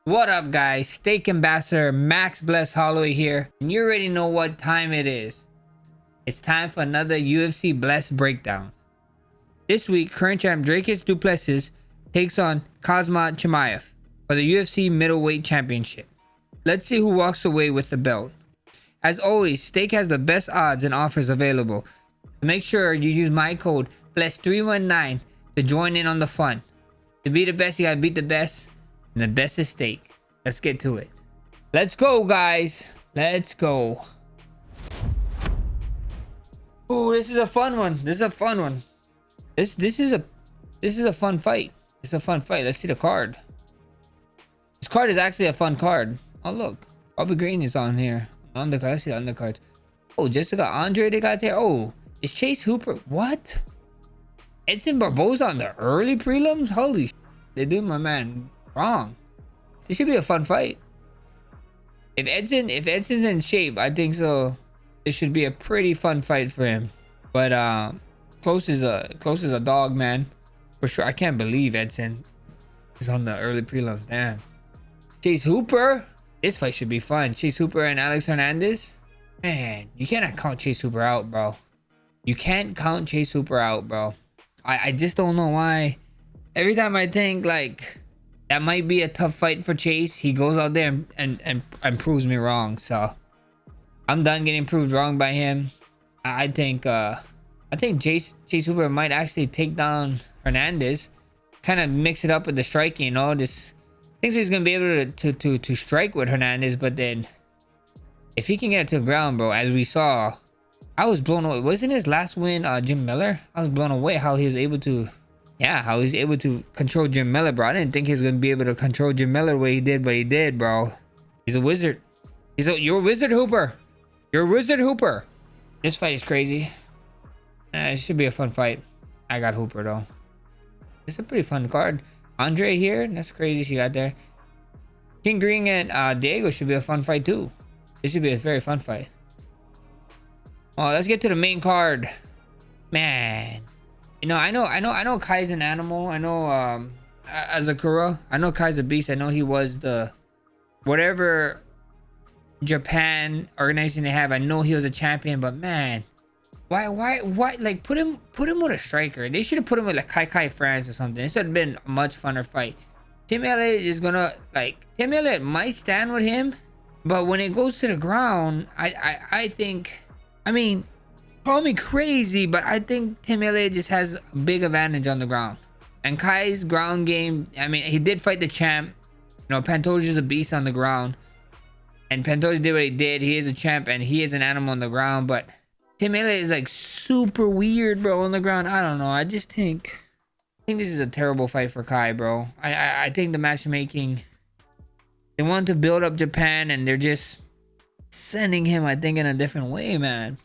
What up, guys? Steak Ambassador Max Bless Holloway here, and you already know what time it is. It's time for another UFC Bless breakdown. This week, current champ Dricus du Plessis takes on Khamzat Chimaev for the UFC Middleweight Championship. Let's see who walks away with the belt. As always, Steak has the best odds and offers available. So make sure you use my code BLESS319 to join in on the fun. To be the best, you gotta beat the best. And the best is Steak. Let's get to it. Let's go, guys. Let's go. Oh, this is a fun one. This is a fun one. This is a fun fight. It's a fun fight. Let's see the card. This card is actually a fun card. Oh, look. Bobby Green is on here. Undercard. Let's see the undercard. Oh, Jessica Andre they got there. Oh, is Chase Hooper? What? Edson Barboza on the early prelims? Holy shit. They do my man wrong. This should be a fun fight. If Edson's in shape, I think so. This should be a pretty fun fight for him. But close is a dog, man, for sure. I can't believe Edson is on the early prelims. Damn. Chase Hooper. This fight should be fun. Chase Hooper and Alex Hernandez. Man, you cannot count Chase Hooper out, bro. You can't count Chase Hooper out, bro. I just don't know why. Every time I think like that might be a tough fight for Chase, he goes out there and proves me wrong. So I'm done getting proved wrong by him. I think Chase Hooper might actually take down Hernandez, kind of mix it up with the striking. You know, just thinks he's gonna be able to strike with Hernandez, but then if he can get it to the ground, bro, as we saw, I was blown away. Wasn't his last win Jim Miller? I was blown away how he was able to. Yeah, how he's able to control Jim Miller, bro. I didn't think he was gonna be able to control Jim Miller the way he did, but he did, bro. He's a wizard. You're a wizard, Hooper. You're a wizard, Hooper. This fight is crazy. It should be a fun fight. I got Hooper though. It's a pretty fun card. Andre here, that's crazy. She got there. King Green and Diego should be a fun fight too. This should be a very fun fight. Oh, let's get to the main card, man. You know, I know Kai's an animal. I know Asakura. I know Kai's a beast. I know he was the whatever Japan organization they have. I know he was a champion, but man, why like put him with a striker? They should have put him with like Kai France or something. This would have been a much funner fight. Tim Elliott is gonna Tim Elliott might stand with him, but when it goes to the ground, I think, I mean, call me crazy, but I think Tim Elliott just has a big advantage on the ground. And Kai's ground game, I mean, he did fight the champ. You know, Pantoja's a beast on the ground. And Pantoja did what he did. He is a champ and he is an animal on the ground. But Tim Elliott is like super weird, bro, on the ground. I don't know. I think this is a terrible fight for Kai, bro. I think the matchmaking, they want to build up Japan and they're just sending him, I think, in a different way, man.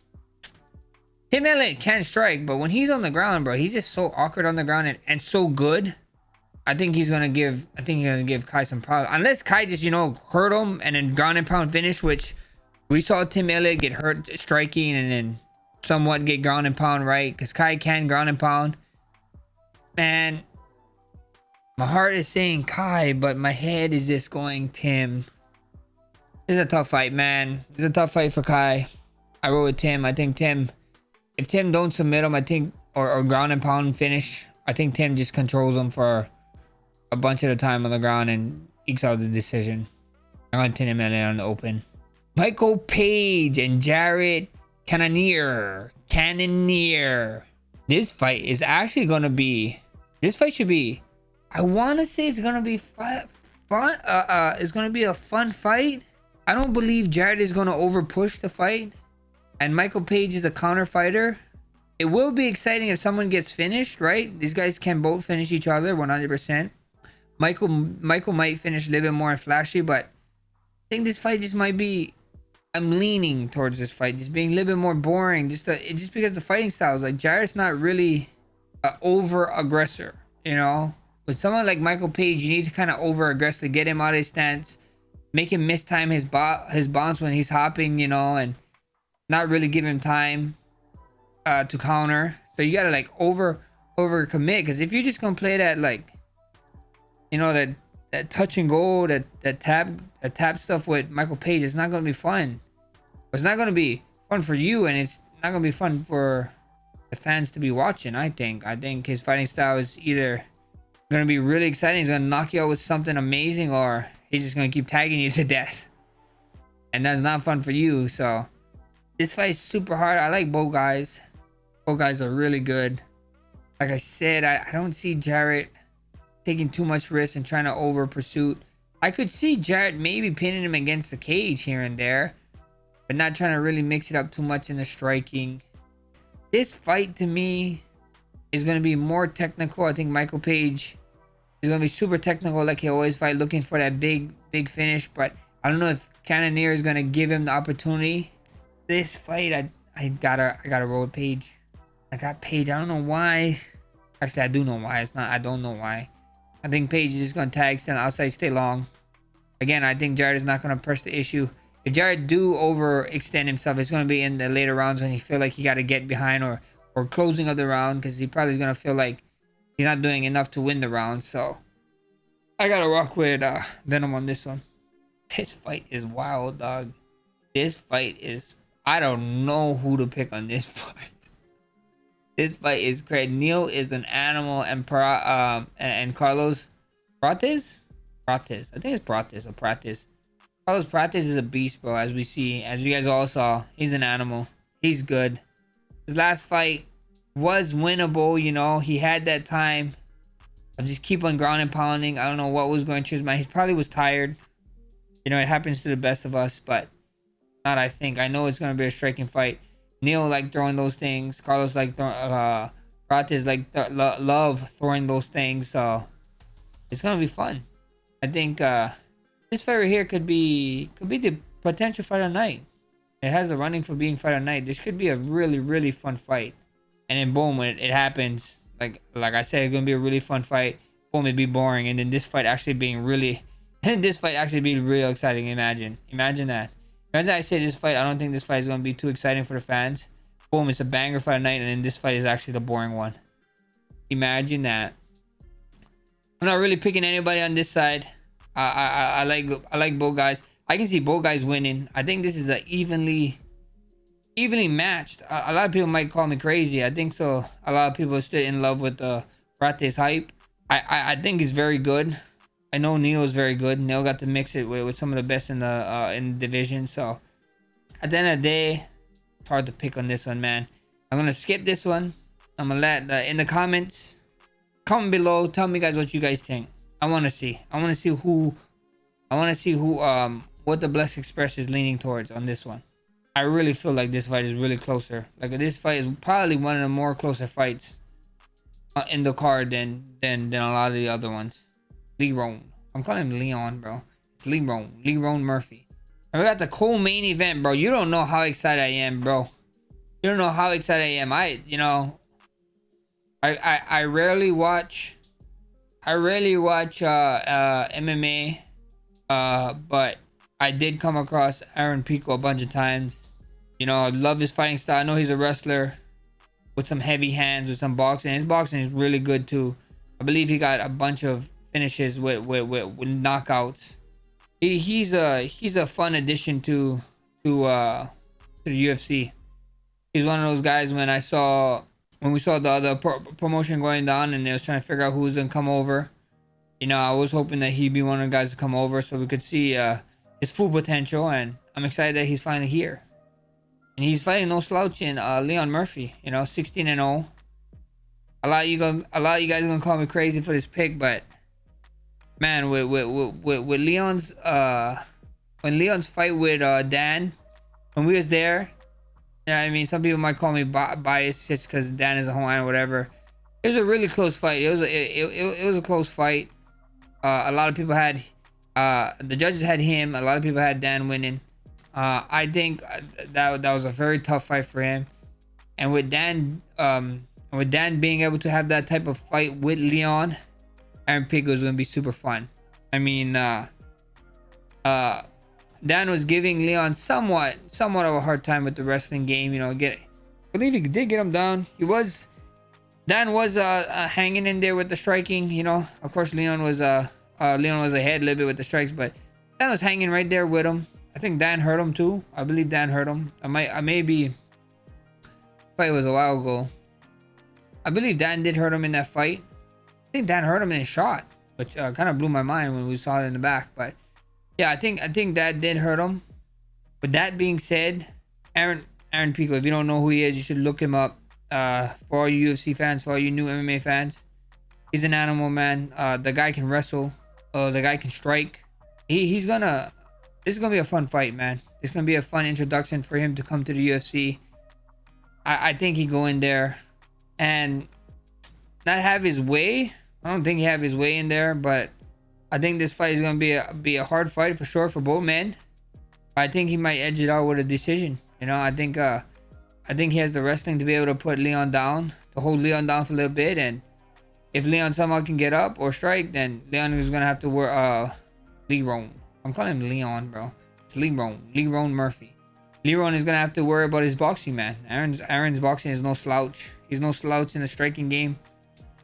Tim Elliott can strike, but when he's on the ground, bro, he's just so awkward on the ground and so good. I think he's gonna give Kai some problems. Unless Kai just, you know, hurt him and then ground and pound finish, which we saw Tim Elliott get hurt striking and then somewhat get ground and pound, right? Because Kai can ground and pound. Man, my heart is saying Kai, but my head is just going Tim. This is a tough fight, man. This is a tough fight for Kai. I roll with Tim. I think Tim, if Tim don't submit him, I think, or ground and pound finish, I think Tim just controls him for a bunch of the time on the ground and ekes out the decision. I'm going to Tim Elliott on the open. Michael Page and Jared Cannonier. This fight is actually going to be, this fight should be, I want to say it's going to be fun. It's going to be a fun fight. I don't believe Jared is going to overpush the fight. And Michael Page is a counter fighter. It will be exciting if someone gets finished, right? These guys can both finish each other 100%. Michael might finish a little bit more flashy, but I think this fight just might be, I'm leaning towards this fight just being a little bit more boring, just because the fighting styles, like Jared's not really an over aggressor, you know. With someone like Michael Page, you need to kind of over aggress to get him out of his stance, make him mistime his bounce when he's hopping, you know, and not really give him time to counter. So you gotta like over commit, because if you're just gonna play that, like, you know, that that touch and go, that tap stuff with Michael Page. It's not gonna be fun. It's not gonna be fun for you, and it's not gonna be fun for the fans to be watching. I think his fighting style is either gonna be really exciting, he's gonna knock you out with something amazing, or he's just gonna keep tagging you to death, and that's not fun for you. So this fight is super hard. I like both guys. Both guys are really good. Like I said, I don't see Jarrett taking too much risk and trying to over pursuit. I could see Jarrett maybe pinning him against the cage here and there, but not trying to really mix it up too much in the striking. This fight to me is going to be more technical. I think Michael Page is going to be super technical like he always fight, looking for that big finish, but I don't know if Cannonier is going to give him the opportunity. This fight, I gotta roll with Page. I got Page. I don't know why. Actually, I do know why. I don't know why. I think Page is just going to tag, stand outside, stay long. Again, I think Jarrett is not going to press the issue. If Jarrett do overextend himself, it's going to be in the later rounds when he feel like he got to get behind or closing of the round, because he probably is going to feel like he's not doing enough to win the round. So I got to rock with Venom on this one. This fight is wild, dog. This fight is... I don't know who to pick on this fight. This fight is great. Neal is an animal, and Carlos Prates? Prates. I think it's Prates or Prates. Carlos Prates is a beast, bro. As we see, as you guys all saw, he's an animal. He's good. His last fight was winnable. You know, he had that time of just keep on ground and pounding. I don't know what was going through his mind. He probably was tired. You know, it happens to the best of us, but not. I think I know it's gonna be a striking fight. Neal like throwing those things. Carlos like Prates like love throwing those things. So it's gonna be fun. I think this fight right here could be the potential fight of the night. It has the running for being fight of the night. This could be a really fun fight. And then boom, when it happens, like I said, it's gonna be a really fun fight. Boom, it'd be boring, and then this fight actually being really, and this fight actually be real exciting. Imagine that. Imagine I say this fight, I don't think this fight is going to be too exciting for the fans. Boom, it's a banger fight of the night, and then this fight is actually the boring one. Imagine that. I'm not really picking anybody on this side. I like both guys. I can see both guys winning. I think this is a evenly matched. A lot of people might call me crazy. I think so. A lot of people are still in love with the Prates hype. I think he's very good. I know Neal is very good. Neal got to mix it with some of the best in the division. So at the end of the day, it's hard to pick on this one, man. I'm gonna skip this one. I'm gonna let in the comments, comment below. Tell me guys what you guys think. I want to see who what the Blessed Express is leaning towards on this one. I really feel like this fight is really closer. Like this fight is probably one of the more closer fights in the card than a lot of the other ones. Lerone. I'm calling him Leon, bro. It's Lerone Murphy. And we got the co-main event, bro. You don't know how excited I am, bro. You don't know how excited I am. I rarely watch MMA, but I did come across Aaron Pico a bunch of times. You know, I love his fighting style. I know he's a wrestler with some heavy hands, with some boxing. His boxing is really good too. I believe he got a bunch of finishes with knockouts. He's a fun addition to the UFC. He's one of those guys when we saw the other promotion going down and they was trying to figure out who was gonna come over. You know, I was hoping that he'd be one of the guys to come over so we could see his full potential, and I'm excited that he's finally here. And he's fighting no slouch in Leon Murphy. You know, 16-0. A lot of you guys are gonna call me crazy for this pick, but man, with Leon's when Leon's fight with Dan, when we was there, yeah, I mean, some people might call me biased just because Dan is a Hawaiian or whatever. It was a really close fight. It was a close fight. A lot of people had the judges had him. A lot of people had Dan winning. I think that was a very tough fight for him. And with Dan being able to have that type of fight with Leon, Aaron Pico is going to be super fun. I mean, Dan was giving Leon somewhat of a hard time with the wrestling game. You know, I believe he did get him down. Dan was hanging in there with the striking. You know, of course, Leon was Leon was ahead a little bit with the strikes, but Dan was hanging right there with him. I think Dan hurt him too. I believe Dan hurt him. I may be. Fight was a while ago. I believe Dan did hurt him in that fight. I think Dan hurt him in his shot, which kind of blew my mind when we saw it in the back. But yeah, I think that did hurt him. With that being said, Aaron Pico, if you don't know who he is, you should look him up. For all you UFC fans, for all you new MMA fans, he's an animal, man. The guy can wrestle. The guy can strike. This is gonna be a fun fight, man. It's gonna be a fun introduction for him to come to the UFC. I think he go in there and not have his way. I don't think he have his way in there, but I think this fight is gonna be a hard fight for sure for both men. I think he might edge it out with a decision. You know, I think he has the wrestling to be able to put Leon down, to hold Leon down for a little bit, and if Leon somehow can get up or strike, then Leon is gonna have to work. Lerone. I'm calling him Leon, bro. It's Lerone Murphy. Lerone is gonna have to worry about his boxing, man. Aaron's boxing is no slouch. He's no slouch in the striking game.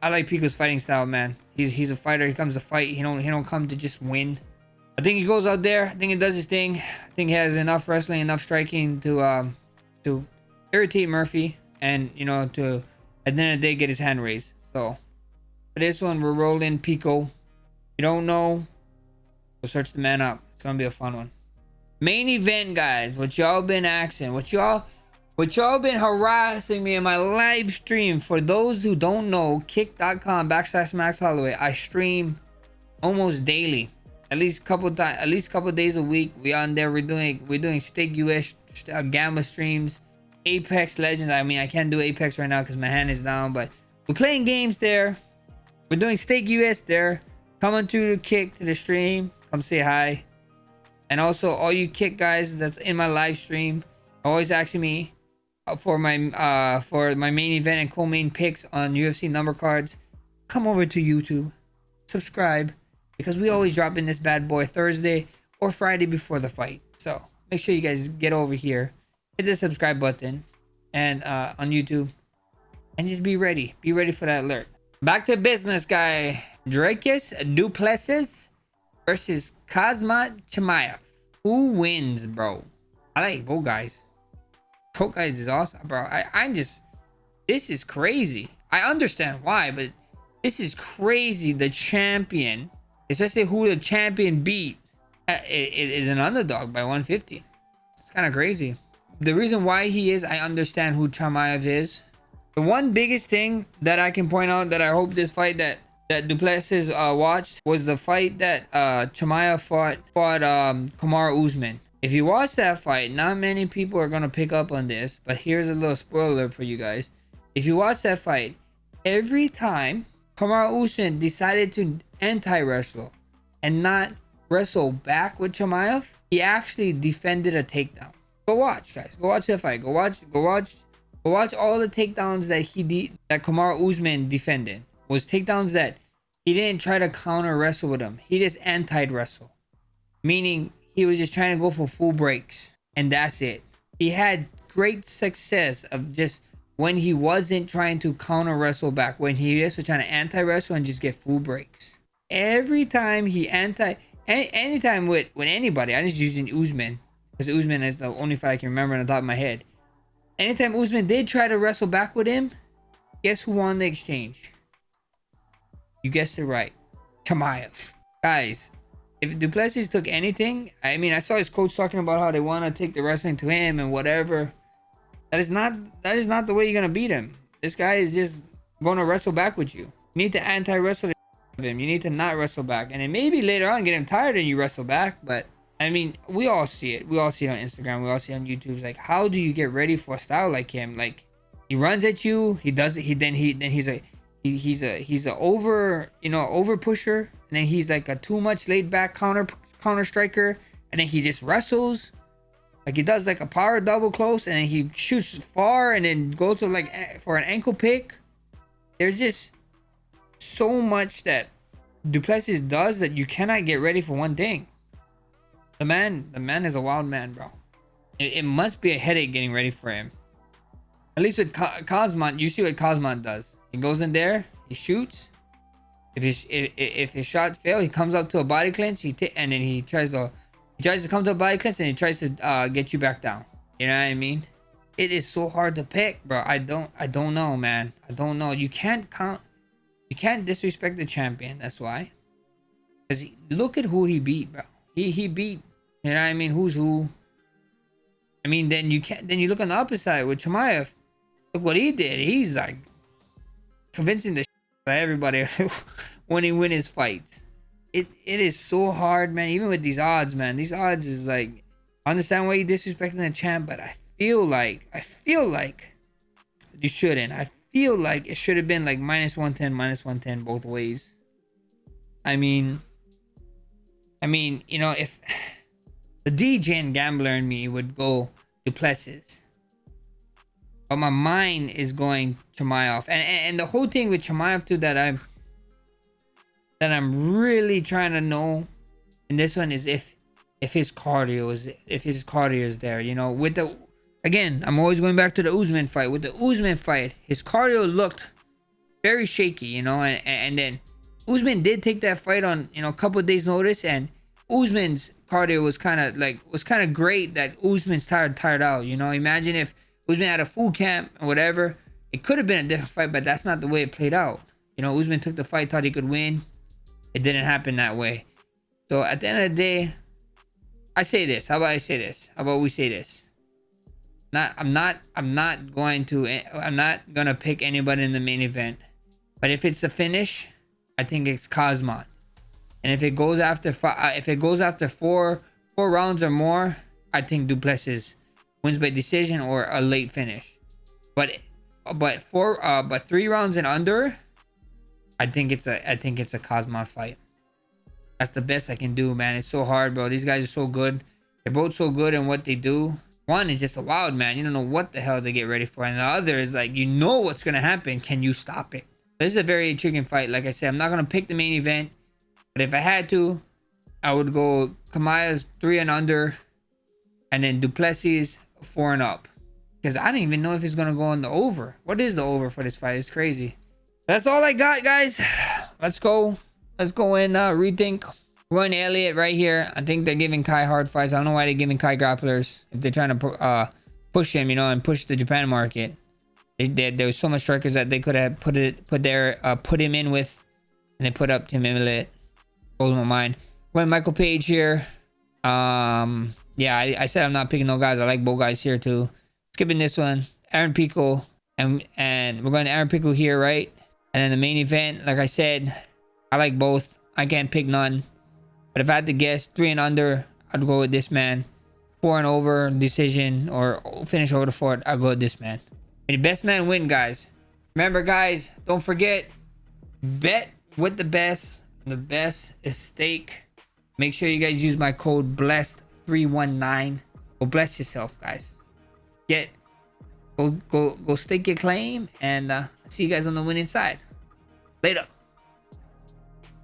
I like Pico's fighting style, man. He's a fighter. He comes to fight. He don't come to just win. I think he goes out there. I think he does his thing. I think he has enough wrestling, enough striking to irritate Murphy, and you know, to at the end of the day get his hand raised. So for this one, we're rolling Pico. If you don't know, go search the man up. It's gonna be a fun one. Main event, guys. What y'all been asking? What y'all been harassing me in my live stream? For those who don't know, kick.com/Max Holloway. I stream almost daily. At least couple days a week. We on there. We're doing Stake US Gamma streams, Apex Legends. I mean, I can't do Apex right now because my hand is down, but we're playing games there. We're doing Stake US there. Come on to the Kick to the stream. Come say hi. And also, all you Kick guys that's in my live stream, always asking me for my main event and co-main picks on UFC number cards. Come over to YouTube, subscribe, because we always drop in this bad boy Thursday or Friday before the fight. So make sure you guys get over here, hit the subscribe button, and on YouTube, and just be ready for that alert. Back to business, guy. Dricus du Plessis versus Khamzat Chimaev. Who wins, bro? I like both guys. Both guys is awesome, bro. This is crazy. I understand why, but this is crazy. The champion, especially who the champion beat, is an underdog by 150. It's kind of crazy. The reason why he is, I understand who Chimaev is. The one biggest thing that I can point out that I hope this fight that du Plessis watched was the fight that Chimaev fought Kamaru Usman. If you watch that fight, not many people are gonna pick up on this, but here's a little spoiler for you guys. If you watch that fight, every time Kamaru Usman decided to anti-wrestle and not wrestle back with Chimaev, he actually defended a takedown. Go watch, guys. Go watch that fight. Go watch all the takedowns that Kamaru Usman defended. Was takedowns that he didn't try to counter wrestle with him. He just anti-wrestle. Meaning he was just trying to go for full breaks. And that's it. He had great success of just when he wasn't trying to counter wrestle back. When he just was trying to anti-wrestle and just get full breaks. Every time anytime with anybody, I'm just using Usman. Because Usman is the only fight I can remember on the top of my head. Anytime Usman did try to wrestle back with him, guess who won the exchange? You guessed it right. Chimaev. Guys, if du Plessis took anything, I mean, I saw his coach talking about how they want to take the wrestling to him and whatever. That is not the way you're going to beat him. This guy is just going to wrestle back with you. You need to anti-wrestle him. You need to not wrestle back. And then maybe later on get him tired and you wrestle back. But, I mean, we all see it. We all see it on Instagram. We all see it on YouTube. It's like, how do you get ready for a style like him? Like, he runs at you. He does it. He's a over pusher, and then he's like a too much laid back counter striker, and then he just wrestles like he does like a power double close, and then he shoots far and then goes to like for an ankle pick. There's just so much that du Plessis does that you cannot get ready for one thing. The man is a wild man, bro. It must be a headache getting ready for him. At least with Khamzat, you see what Khamzat does. He goes in there, he shoots, if his shots fail, he comes up to a body clinch. And then he tries to come to a body clinch, and he tries to get you back down. You know what I mean? It is so hard to pick, bro. I don't know, man. I don't know. You can't disrespect the champion. That's why. Cause look at who he beat, bro. He beat. You know what I mean? Who's who? I mean, then you look on the opposite side with Chimaev. Look what he did. He's like convincing the shit out of everybody when he win his fights. It is so hard, man. Even with these odds, man. These odds is like, I understand why you disrespecting the champ, but I feel like you shouldn't. I feel like it should have been like -110 both ways. I mean, you know, if the DJ and gambler in me would go to Plessis, but my mind is going Chimaev, and the whole thing with Chimaev too that I'm really trying to know in this one is if his cardio is there. You know, with the, again, I'm always going back to the Usman fight. With the Usman fight, his cardio looked very shaky, you know, and then Usman did take that fight on, you know, a couple of days notice, and Usman's cardio was kind of great. That Usman's tired out, you know. Imagine if Usman had a full camp or whatever, it could have been a different fight, but that's not the way it played out. You know, Usman took the fight, thought he could win. It didn't happen that way. So at the end of the day, I say this. How about I say this? How about we say this? I'm not gonna pick anybody in the main event. But if it's the finish, I think it's Khamzat. And if it goes after four rounds or more, I think Duplessis wins by decision or a late finish. But 3 rounds and under, I think it's a Khamzat fight. That's the best I can do, man. It's so hard, bro. These guys are so good. They're both so good in what they do. One is just a wild man. You don't know what the hell to get ready for. And the other is like, you know what's going to happen. Can you stop it? This is a very intriguing fight. Like I said, I'm not going to pick the main event. But if I had to, I would go Chimaev's 3 and under. And then Duplessis 4 and up. Because I don't even know if he's going to go on the over. What is the over for this fight? It's crazy. That's all I got, guys. Let's go in, rethink. We're going to Elliott right here. I think they're giving Kai hard fights. I don't know why they're giving Kai grapplers. If they're trying to push him, you know, and push the Japan market. There was so much strikers that they could have put him in with. And they put up Tim Elliott. Blows my mind. We're going Michael Page here. Yeah, I said I'm not picking no guys. I like both guys here too. Skipping this one. Aaron Pico. And we're going to Aaron Pico here, right? And then the main event, like I said, I like both. I can't pick none. But if I had to guess 3 and under, I'd go with this man. 4 and over, decision, or finish over the fort, I'll go with this man. May the best man win, guys. Remember, guys, don't forget, bet with the best. The best is stake. Make sure you guys use my code BLESSED319. Go bless yourself, guys. Go stake your claim, and see you guys on the winning side. Later.